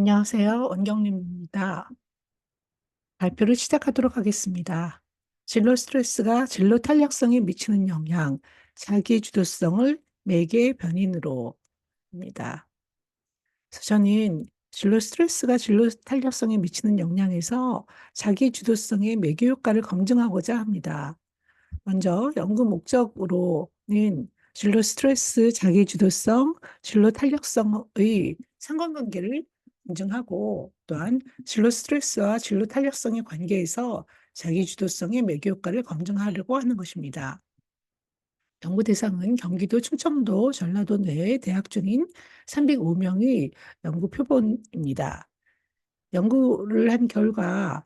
안녕하세요. 원경림입니다. 발표를 시작하도록 하겠습니다. 진로 스트레스가 진로 탄력성에 미치는 영향, 자기 주도성을 매개 변인으로 입니다. 그래서 저는 진로 스트레스가 진로 탄력성에 미치는 영향에서 자기 주도성의 매개 효과를 검증하고자 합니다. 먼저 연구 목적으로는 진로 스트레스, 자기 주도성, 진로 탄력성의 상관관계를 검증하고 또한 진로 스트레스와 진로 탄력성의 관계에서 자기 주도성의 매개 효과를 검증하려고 하는 것입니다. 연구 대상은 경기도, 충청도, 전라도 내에 대학 중인 305명의 연구 표본입니다. 연구를 한 결과는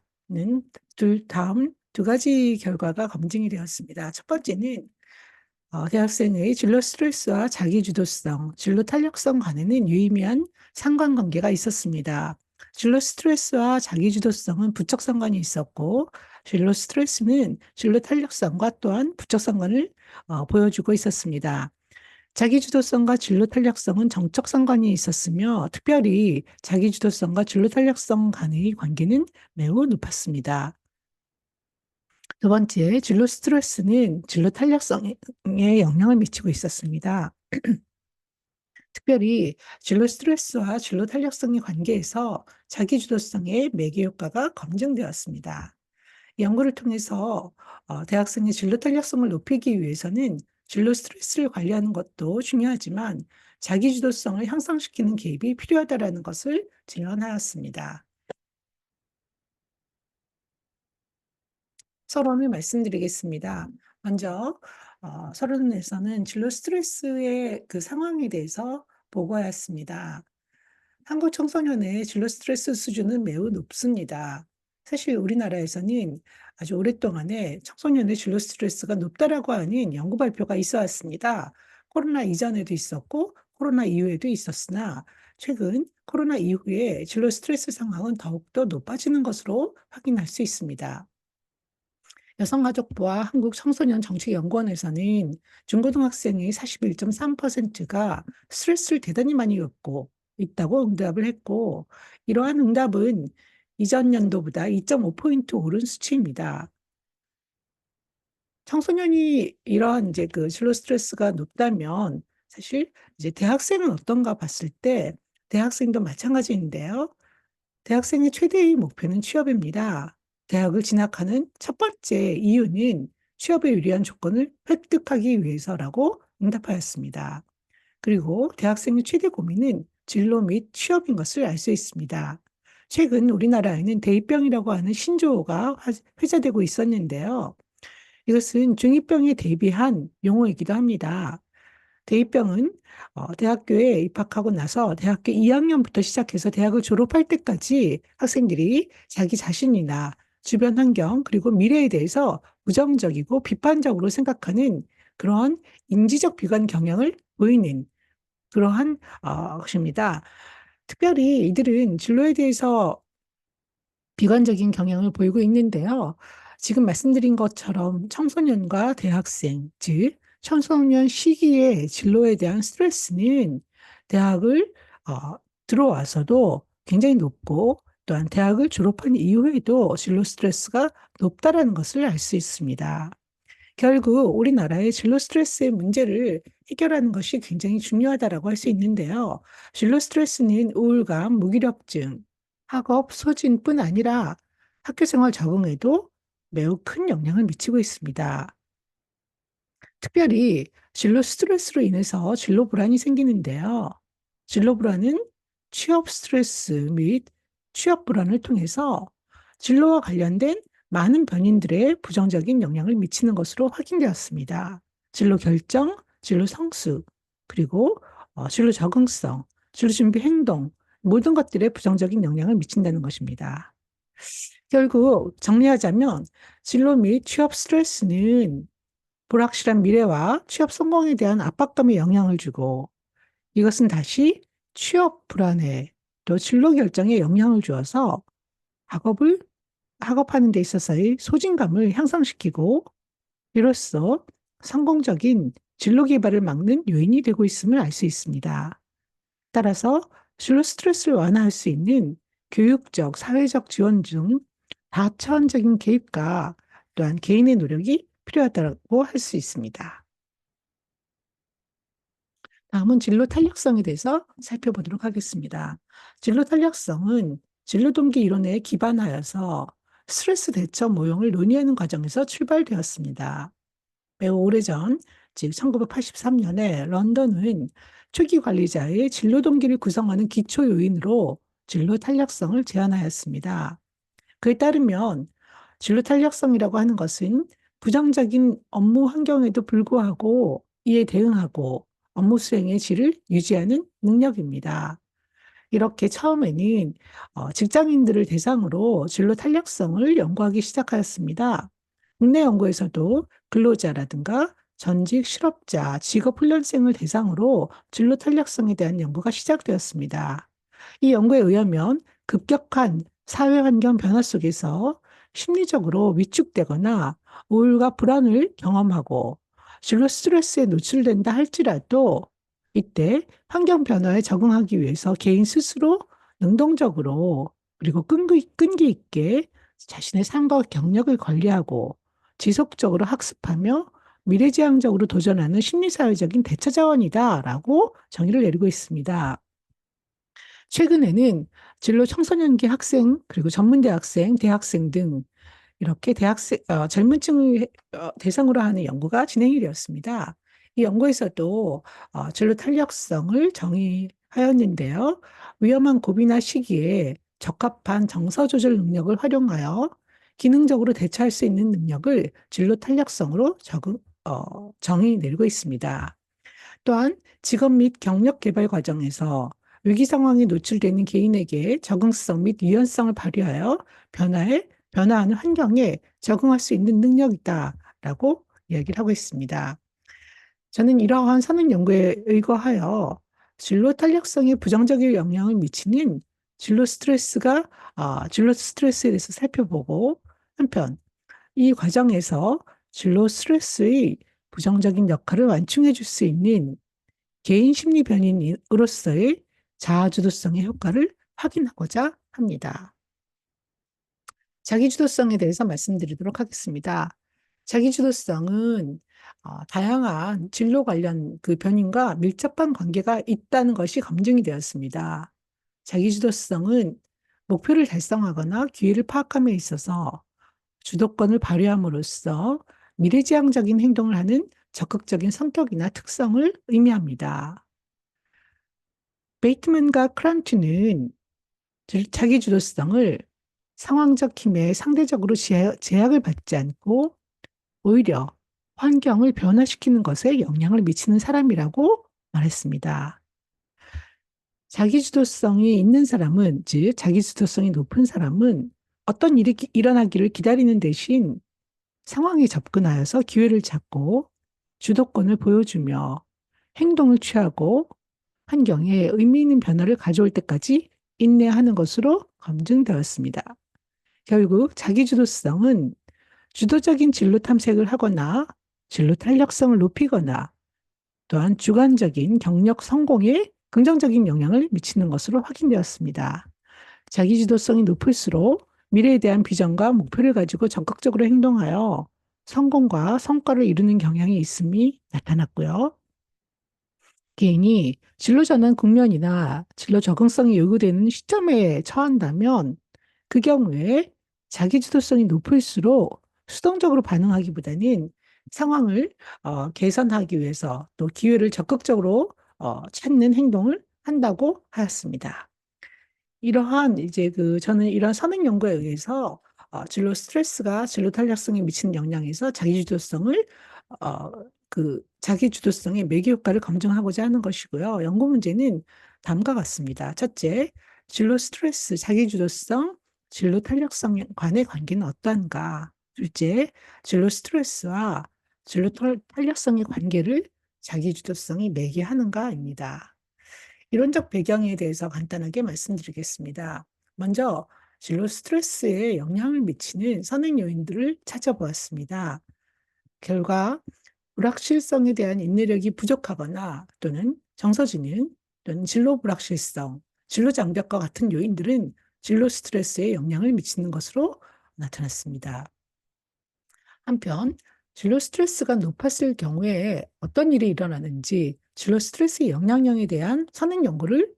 다음 두 가지 결과가 검증이 되었습니다. 첫 번째는 대학생의 진로 스트레스와 자기 주도성, 진로 탄력성 간에는 유의미한 상관관계가 있었습니다. 진로 스트레스와 자기 주도성은 부적 상관이 있었고, 진로 스트레스는 진로 탄력성과 또한 부적 상관을 보여주고 있었습니다. 자기 주도성과 진로 탄력성은 정적 상관이 있었으며, 특별히 자기 주도성과 진로 탄력성 간의 관계는 매우 높았습니다. 두 번째, 진로 스트레스는 진로 탄력성에 영향을 미치고 있었습니다. 특별히 진로 스트레스와 진로 탄력성의 관계에서 자기 주도성의 매개 효과가 검증되었습니다. 연구를 통해서 대학생의 진로 탄력성을 높이기 위해서는 진로 스트레스를 관리하는 것도 중요하지만 자기 주도성을 향상시키는 개입이 필요하다라는 것을 제안하였습니다. 서론을 말씀드리겠습니다. 먼저 서론에서는 진로 스트레스의 그 상황에 대해서 보고하였습니다. 한국 청소년의 진로 스트레스 수준은 매우 높습니다. 사실 우리나라에서는 아주 오랫동안에 청소년의 진로 스트레스가 높다라고 하는 연구 발표가 있어 왔습니다. 코로나 이전에도 있었고 코로나 이후에도 있었으나 최근 코로나 이후에 진로 스트레스 상황은 더욱더 높아지는 것으로 확인할 수 있습니다. 여성가족부와 한국청소년정책연구원에서는 중고등학생의 41.3%가 스트레스를 대단히 많이 겪고 있다고 응답을 했고, 이러한 응답은 이전 연도보다 2.5포인트 오른 수치입니다. 청소년이 이러한 이제 그 진로 스트레스가 높다면 사실 이제 대학생은 어떤가 봤을 때 대학생도 마찬가지인데요. 대학생의 최대의 목표는 취업입니다. 대학을 진학하는 첫 번째 이유는 취업에 유리한 조건을 획득하기 위해서라고 응답하였습니다. 그리고 대학생의 최대 고민은 진로 및 취업인 것을 알 수 있습니다. 최근 우리나라에는 대입병이라고 하는 신조어가 회자되고 있었는데요. 이것은 중2병에 대비한 용어이기도 합니다. 대입병은 대학교에 입학하고 나서 대학교 2학년부터 시작해서 대학을 졸업할 때까지 학생들이 자기 자신이나 주변 환경 그리고 미래에 대해서 부정적이고 비판적으로 생각하는 그러한 인지적 비관 경향을 보이는 그러한 것입니다. 특별히 이들은 진로에 대해서 비관적인 경향을 보이고 있는데요. 지금 말씀드린 것처럼 청소년과 대학생, 즉 청소년 시기의 진로에 대한 스트레스는 대학을 들어와서도 굉장히 높고 또한 대학을 졸업한 이후에도 진로 스트레스가 높다라는 것을 알 수 있습니다. 결국 우리나라의 진로 스트레스의 문제를 해결하는 것이 굉장히 중요하다라고 할 수 있는데요. 진로 스트레스는 우울감, 무기력증, 학업 소진뿐 아니라 학교 생활 적응에도 매우 큰 영향을 미치고 있습니다. 특별히 진로 스트레스로 인해서 진로 불안이 생기는데요. 진로 불안은 취업 스트레스 및 취업 불안을 통해서 진로와 관련된 많은 변인들의 부정적인 영향을 미치는 것으로 확인되었습니다. 진로 결정, 진로 성수, 그리고 진로 적응성, 진로 준비 행동, 모든 것들에 부정적인 영향을 미친다는 것입니다. 결국 정리하자면 진로 및 취업 스트레스는 불확실한 미래와 취업 성공에 대한 압박감에 영향을 주고 이것은 다시 취업 불안에 또 진로 결정에 영향을 주어서 학업을 학업하는 데 있어서의 소진감을 향상시키고 이로써 성공적인 진로 개발을 막는 요인이 되고 있음을 알 수 있습니다. 따라서 진로 스트레스를 완화할 수 있는 교육적, 사회적 지원 중 다차원적인 개입과 또한 개인의 노력이 필요하다고 할 수 있습니다. 다음은 진로 탄력성에 대해서 살펴보도록 하겠습니다. 진로 탄력성은 진로 동기 이론에 기반하여서 스트레스 대처 모형을 논의하는 과정에서 출발되었습니다. 매우 오래전, 즉 1983년에 런던은 초기 관리자의 진로 동기를 구성하는 기초 요인으로 진로 탄력성을 제안하였습니다. 그에 따르면 진로 탄력성이라고 하는 것은 부정적인 업무 환경에도 불구하고 이에 대응하고 업무 수행의 질을 유지하는 능력입니다. 이렇게 처음에는 직장인들을 대상으로 진로 탄력성을 연구하기 시작하였습니다. 국내 연구에서도 근로자라든가 전직 실업자, 직업훈련생을 대상으로 진로 탄력성에 대한 연구가 시작되었습니다. 이 연구에 의하면 급격한 사회 환경 변화 속에서 심리적으로 위축되거나 우울과 불안을 경험하고 진로 스트레스에 노출된다 할지라도 이때 환경 변화에 적응하기 위해서 개인 스스로 능동적으로 그리고 끈기 있게 자신의 삶과 경력을 관리하고 지속적으로 학습하며 미래지향적으로 도전하는 심리사회적인 대처 자원이다라고 정의를 내리고 있습니다. 최근에는 진로 청소년기 학생, 그리고 전문대학생, 대학생 등 이렇게 젊은 층을 대상으로 하는 연구가 진행이 되었습니다. 이 연구에서도 진로 탄력성을 정의하였는데요. 위험한 고비나 시기에 적합한 정서 조절 능력을 활용하여 기능적으로 대처할 수 있는 능력을 진로 탄력성으로 정의 내리고 있습니다. 또한 직업 및 경력 개발 과정에서 위기 상황에 노출되는 개인에게 적응성 및 유연성을 발휘하여 변화하는 환경에 적응할 수 있는 능력이다라고 이야기를 하고 있습니다. 저는 이러한 선행 연구에 의거하여 진로 탄력성에 부정적인 영향을 미치는 진로 스트레스에 대해서 살펴보고 한편 이 과정에서 진로 스트레스의 부정적인 역할을 완충해 줄 수 있는 개인 심리 변인으로서의 자아주도성의 효과를 확인하고자 합니다. 자기주도성에 대해서 말씀드리도록 하겠습니다. 자기주도성은 다양한 진로 관련 그 변인과 밀접한 관계가 있다는 것이 검증이 되었습니다. 자기주도성은 목표를 달성하거나 기회를 파악함에 있어서 주도권을 발휘함으로써 미래지향적인 행동을 하는 적극적인 성격이나 특성을 의미합니다. 베이트만과 크란트는 자기 주도성을 상황적 힘에 상대적으로 제약을 받지 않고 오히려 환경을 변화시키는 것에 영향을 미치는 사람이라고 말했습니다. 자기 주도성이 있는 사람은, 즉 자기 주도성이 높은 사람은 어떤 일이 일어나기를 기다리는 대신 상황에 접근하여서 기회를 찾고 주도권을 보여주며 행동을 취하고 환경에 의미 있는 변화를 가져올 때까지 인내하는 것으로 검증되었습니다. 결국 자기주도성은 주도적인 진로 탐색을 하거나 진로 탄력성을 높이거나 또한 주관적인 경력 성공에 긍정적인 영향을 미치는 것으로 확인되었습니다. 자기주도성이 높을수록 미래에 대한 비전과 목표를 가지고 적극적으로 행동하여 성공과 성과를 이루는 경향이 있음이 나타났고요. 개인이 진로 전환 국면이나 진로 적응성이 요구되는 시점에 처한다면 그 경우에 자기 주도성이 높을수록 수동적으로 반응하기보다는 상황을 개선하기 위해서 또 기회를 적극적으로 찾는 행동을 한다고 하였습니다. 이러한 이제 저는 이런 선행 연구에 의해서 진로 스트레스가 진로 탄력성에 미치는 영향에서 어 자기 주도성의 매개 효과를 검증하고자 하는 것이고요. 연구 문제는 다음과 같습니다. 첫째, 진로 스트레스, 자기 주도성, 진로 탄력성 간의 관계는 어떠한가? 둘째, 진로 스트레스와 진로 탄력성의 관계를 자기 주도성이 매개하는가입니다. 이론적 배경에 대해서 간단하게 말씀드리겠습니다. 먼저 진로 스트레스에 영향을 미치는 선행 요인들을 찾아보았습니다. 결과 불확실성에 대한 인내력이 부족하거나 또는 정서지능 또는 진로 불확실성, 진로 장벽과 같은 요인들은 진로 스트레스에 영향을 미치는 것으로 나타났습니다. 한편 진로 스트레스가 높았을 경우에 어떤 일이 일어나는지 진로 스트레스의 영향력에 대한 선행 연구를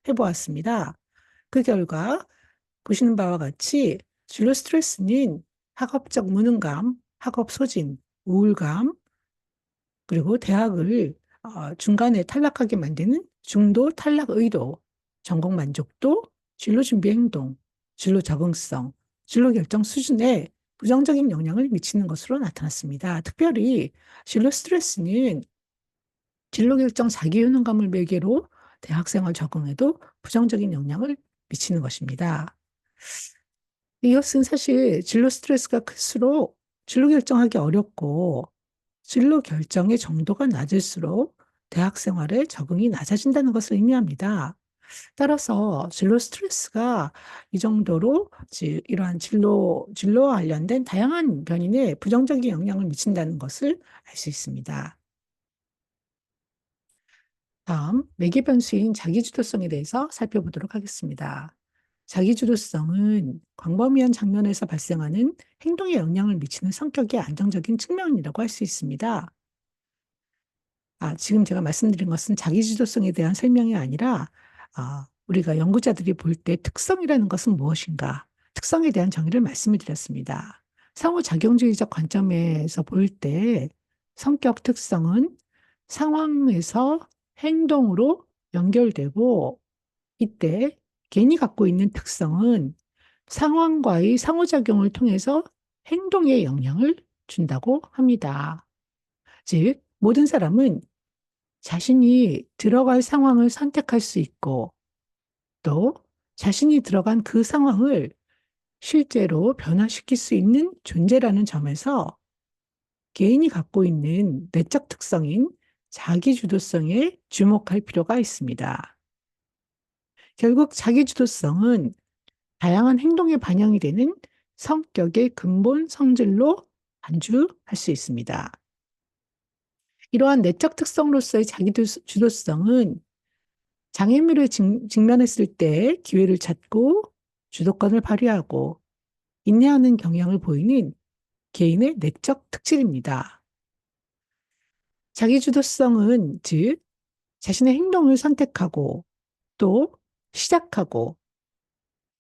해보았습니다. 그 결과 보시는 바와 같이 진로 스트레스는 학업적 무능감, 학업 소진, 우울감, 그리고 대학을 중간에 탈락하게 만드는 중도 탈락 의도, 전공 만족도, 진로 준비 행동, 진로 적응성, 진로 결정 수준에 부정적인 영향을 미치는 것으로 나타났습니다. 특별히 진로 스트레스는 진로 결정 자기 효능감을 매개로 대학생활 적응에도 부정적인 영향을 미치는 것입니다. 이것은 사실 진로 스트레스가 클수록 진로 결정하기 어렵고 진로 결정의 정도가 낮을수록 대학 생활에 적응이 낮아진다는 것을 의미합니다. 따라서 진로 스트레스가 이 정도로 이러한 진로와 관련된 다양한 변인에 부정적인 영향을 미친다는 것을 알 수 있습니다. 다음, 매개 변수인 자기주도성에 대해서 살펴보도록 하겠습니다. 자기주도성은 광범위한 장면에서 발생하는 행동에 영향을 미치는 성격의 안정적인 측면이라고 할 수 있습니다. 지금 제가 말씀드린 것은 자기주도성에 대한 설명이 아니라 우리가 연구자들이 볼 때 특성이라는 것은 무엇인가, 특성에 대한 정의를 말씀을 드렸습니다. 상호작용주의적 관점에서 볼 때 성격 특성은 상황에서 행동으로 연결되고, 이때 개인이 갖고 있는 특성은 상황과의 상호작용을 통해서 행동에 영향을 준다고 합니다. 즉, 모든 사람은 자신이 들어갈 상황을 선택할 수 있고, 또 자신이 들어간 그 상황을 실제로 변화시킬 수 있는 존재라는 점에서 개인이 갖고 있는 내적 특성인 자기주도성에 주목할 필요가 있습니다. 결국 자기주도성은 다양한 행동에 반영이 되는 성격의 근본 성질로 간주할 수 있습니다. 이러한 내적 특성으로서의 자기주도성은 장애물에 직면했을 때 기회를 찾고 주도권을 발휘하고 인내하는 경향을 보이는 개인의 내적 특질입니다. 자기주도성은 즉 자신의 행동을 선택하고 또 시작하고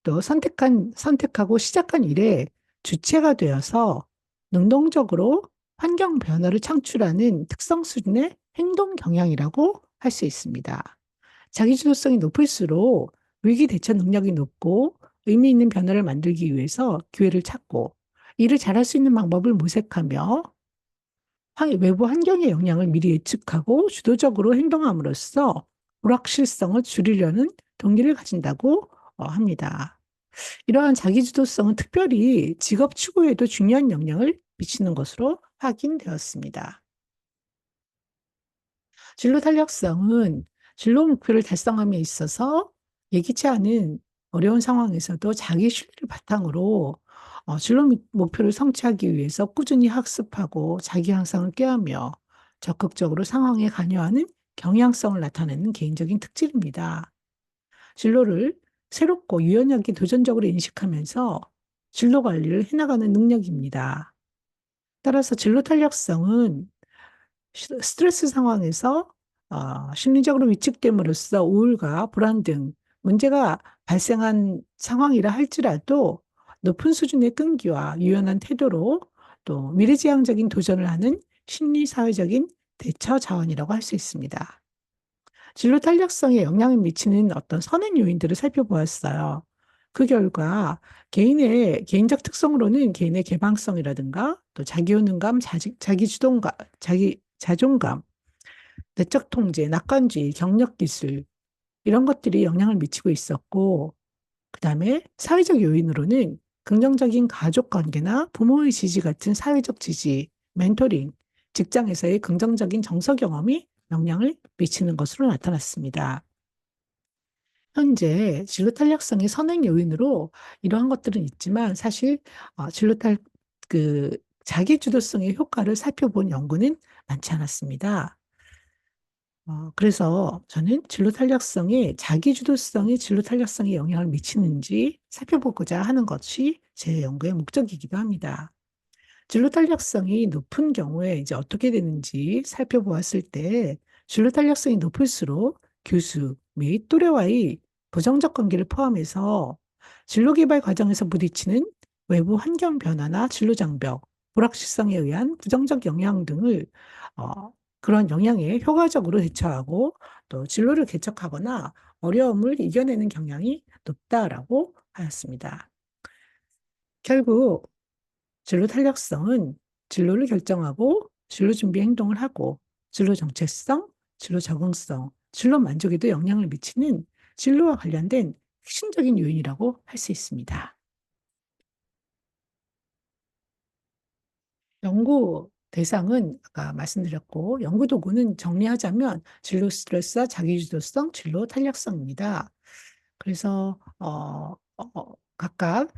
또 선택하고 시작한 일에 주체가 되어서 능동적으로 환경 변화를 창출하는 특성 수준의 행동 경향이라고 할 수 있습니다. 자기주도성이 높을수록 위기 대처 능력이 높고 의미 있는 변화를 만들기 위해서 기회를 찾고 일을 잘할 수 있는 방법을 모색하며 외부 환경의 영향을 미리 예측하고 주도적으로 행동함으로써 불확실성을 줄이려는 동기를 가진다고 합니다. 이러한 자기주도성은 특별히 직업 추구에도 중요한 영향을 미치는 것으로 확인되었습니다. 진로 탄력성은 진로 목표를 달성함에 있어서 예기치 않은 어려운 상황에서도 자기 신뢰를 바탕으로 진로 목표를 성취하기 위해서 꾸준히 학습하고 자기 향상을 꾀하며 적극적으로 상황에 관여하는 경향성을 나타내는 개인적인 특질입니다. 진로를 새롭고 유연하게 도전적으로 인식하면서 진로 관리를 해나가는 능력입니다. 따라서 진로 탄력성은 스트레스 상황에서 심리적으로 위축됨으로써 우울과 불안 등 문제가 발생한 상황이라 할지라도 높은 수준의 끈기와 유연한 태도로 또 미래지향적인 도전을 하는 심리사회적인 대처 자원이라고 할 수 있습니다. 진로 탄력성에 영향을 미치는 어떤 선행 요인들을 살펴보았어요. 그 결과 개인의 개인적 특성으로는 개인의 개방성이라든가 또 자기효능감, 자존감, 내적 통제, 낙관주의, 경력 기술 이런 것들이 영향을 미치고 있었고, 그다음에 사회적 요인으로는 긍정적인 가족 관계나 부모의 지지 같은 사회적 지지, 멘토링, 직장에서의 긍정적인 정서 경험이 영향을 미치는 것으로 나타났습니다. 현재 진로 탄력성의 선행 요인으로 이러한 것들은 있지만 사실 진로 자기 주도성의 효과를 살펴본 연구는 많지 않았습니다. 그래서 저는 진로 탄력성이 자기주도성이 진로 탄력성에 영향을 미치는지 살펴보고자 하는 것이 제 연구의 목적이기도 합니다. 진로 탄력성이 높은 경우에 이제 어떻게 되는지 살펴보았을 때 진로 탄력성이 높을수록 교수 및 또래와의 부정적 관계를 포함해서 진로 개발 과정에서 부딪히는 외부 환경 변화나 진로 장벽, 불확실성에 의한 부정적 영향 등을 그런 영향에 효과적으로 대처하고 또 진로를 개척하거나 어려움을 이겨내는 경향이 높다라고 하였습니다. 결국 진로 탄력성은 진로를 결정하고 진로 준비 행동을 하고 진로 정체성, 진로 적응성, 진로 만족에도 영향을 미치는 진로와 관련된 핵심적인 요인이라고 할 수 있습니다. 연구 대상은 아까 말씀드렸고 연구 도구는 정리하자면 진로 스트레스와 자기주도성, 진로 탄력성입니다. 그래서 각각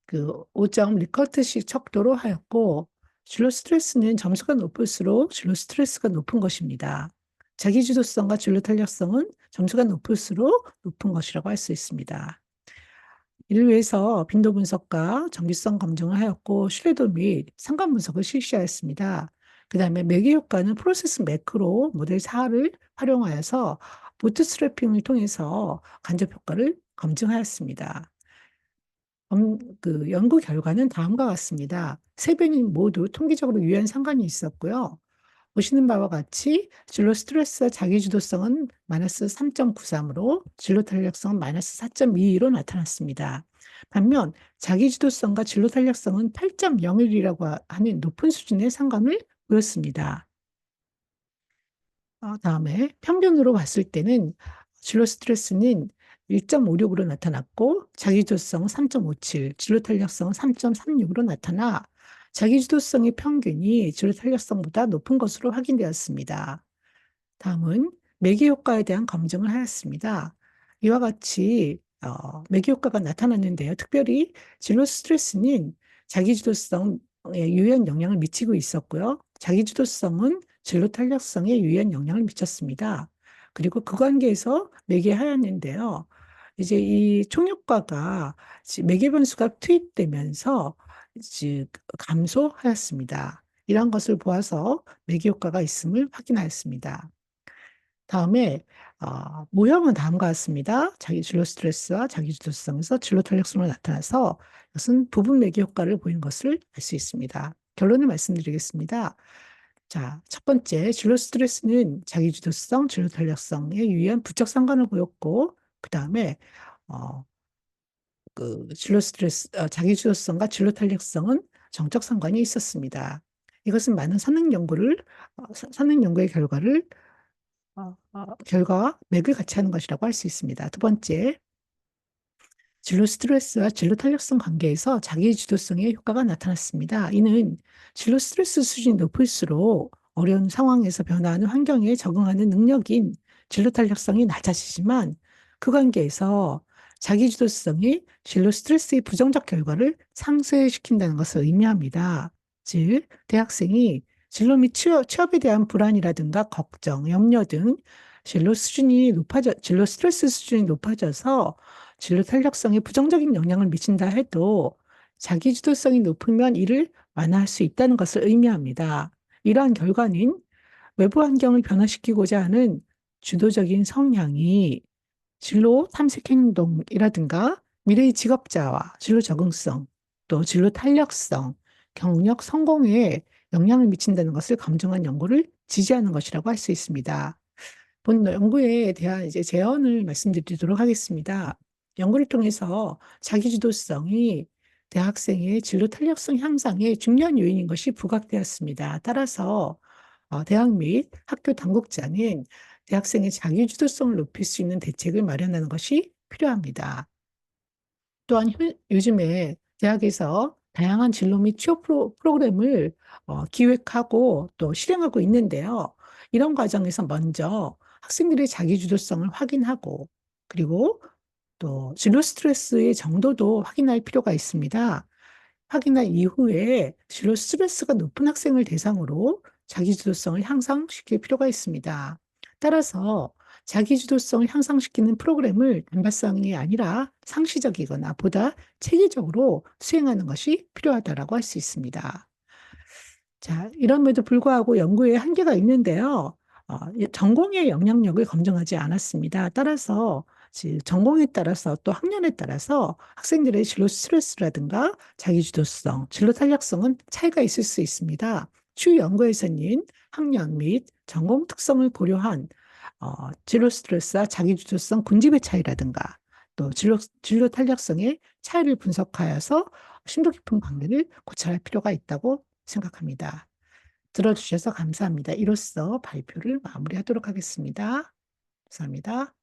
그 5점 리커트식 척도로 하였고 진로 스트레스는 점수가 높을수록 진로 스트레스가 높은 것입니다. 자기주도성과 진로 탄력성은 점수가 높을수록 높은 것이라고 할 수 있습니다. 이를 위해서 빈도 분석과 정기성 검증을 하였고 신뢰도 및 상관 분석을 실시하였습니다. 그 다음에 매개 효과는 프로세스 매크로 모델 4를 활용하여서 부트스트래핑을 통해서 간접 효과를 검증하였습니다. 그 연구 결과는 다음과 같습니다. 세 변이 모두 통계적으로 유효한 상관이 있었고요. 보시는 바와 같이 진로 스트레스와 자기주도성은 마이너스 3.93으로 진로 탄력성은 마이너스 4.22로 나타났습니다. 반면 자기주도성과 진로 탄력성은 8.01이라고 하는 높은 수준의 상관을 보였습니다. 다음에 평균으로 봤을 때는 진로 스트레스는 1.56으로 나타났고 자기주도성은 3.57, 진로 탄력성은 3.36으로 나타나 자기주도성의 평균이 진로 탄력성보다 높은 것으로 확인되었습니다. 다음은 매개 효과에 대한 검증을 하였습니다. 이와 같이 매개 효과가 나타났는데요. 특별히 진로 스트레스는 자기주도성에 유의한 영향을 미치고 있었고요. 자기주도성은 진로 탄력성에 유의한 영향을 미쳤습니다. 그리고 그 관계에서 매개하였는데요. 이제 이 총효과가 매개 변수가 투입되면서 즉 감소하였습니다. 이런 것을 보아서 매개 효과가 있음을 확인하였습니다. 다음에 모형은 다음과 같습니다. 자기 진로 스트레스와 자기 주도성에서 진로 탄력성으로 나타나서 이것은 부분 매개 효과를 보이는 것을 알 수 있습니다. 결론을 말씀드리겠습니다. 자, 첫 번째, 진로 스트레스는 자기 주도성, 진로 탄력성에 유의한 부적 상관을 보였고, 그 다음에 어, 그 진로 스트레스, 자기 주도성과 진로 탄력성은 정적 상관이 있었습니다. 이것은 많은 선행 연구의 결과와 맥을 같이 하는 것이라고 할 수 있습니다. 두 번째, 진로 스트레스와 진로 탄력성 관계에서 자기 주도성의 효과가 나타났습니다. 이는 진로 스트레스 수준이 높을수록 어려운 상황에서 변화하는 환경에 적응하는 능력인 진로 탄력성이 낮아지지만 그 관계에서 자기 주도성이 진로 스트레스의 부정적 결과를 상쇄시킨다는 것을 의미합니다. 즉, 대학생이 진로 및 취업에 대한 불안이라든가 걱정, 염려 등 진로 스트레스 수준이 높아져서 진로 탄력성에 부정적인 영향을 미친다 해도 자기 주도성이 높으면 이를 완화할 수 있다는 것을 의미합니다. 이러한 결과는 외부 환경을 변화시키고자 하는 주도적인 성향이 진로 탐색 행동이라든가 미래의 직업자와 진로 적응성, 또 진로 탄력성, 경력 성공에 영향을 미친다는 것을 검증한 연구를 지지하는 것이라고 할 수 있습니다. 본 연구에 대한 이제 제언을 말씀드리도록 하겠습니다. 연구를 통해서 자기주도성이 대학생의 진로 탄력성 향상에 중요한 요인인 것이 부각되었습니다. 따라서 대학 및 학교 당국자는 대학생의 자기주도성을 높일 수 있는 대책을 마련하는 것이 필요합니다. 또한 요즘에 대학에서 다양한 진로 및 취업 프로그램을 기획하고 또 실행하고 있는데요. 이런 과정에서 먼저 학생들의 자기주도성을 확인하고 그리고 또 진로 스트레스의 정도도 확인할 필요가 있습니다. 확인한 이후에 진로 스트레스가 높은 학생을 대상으로 자기주도성을 향상시킬 필요가 있습니다. 따라서 자기주도성을 향상시키는 프로그램을 단발성이 아니라 상시적이거나 보다 체계적으로 수행하는 것이 필요하다라고 할 수 있습니다. 자, 이럼에도 불구하고 연구에 한계가 있는데요. 전공의 영향력을 검증하지 않았습니다. 따라서 전공에 따라서 또 학년에 따라서 학생들의 진로 스트레스라든가 자기주도성, 진로 탄력성은 차이가 있을 수 있습니다. 추 연구에서는 학년 및 전공 특성을 고려한 진로 스트레스와 자기주도성 군집의 차이라든가 또 진로 탄력성의 차이를 분석하여서 심도 깊은 관계를 고찰할 필요가 있다고 생각합니다. 들어주셔서 감사합니다. 이로써 발표를 마무리하도록 하겠습니다. 감사합니다.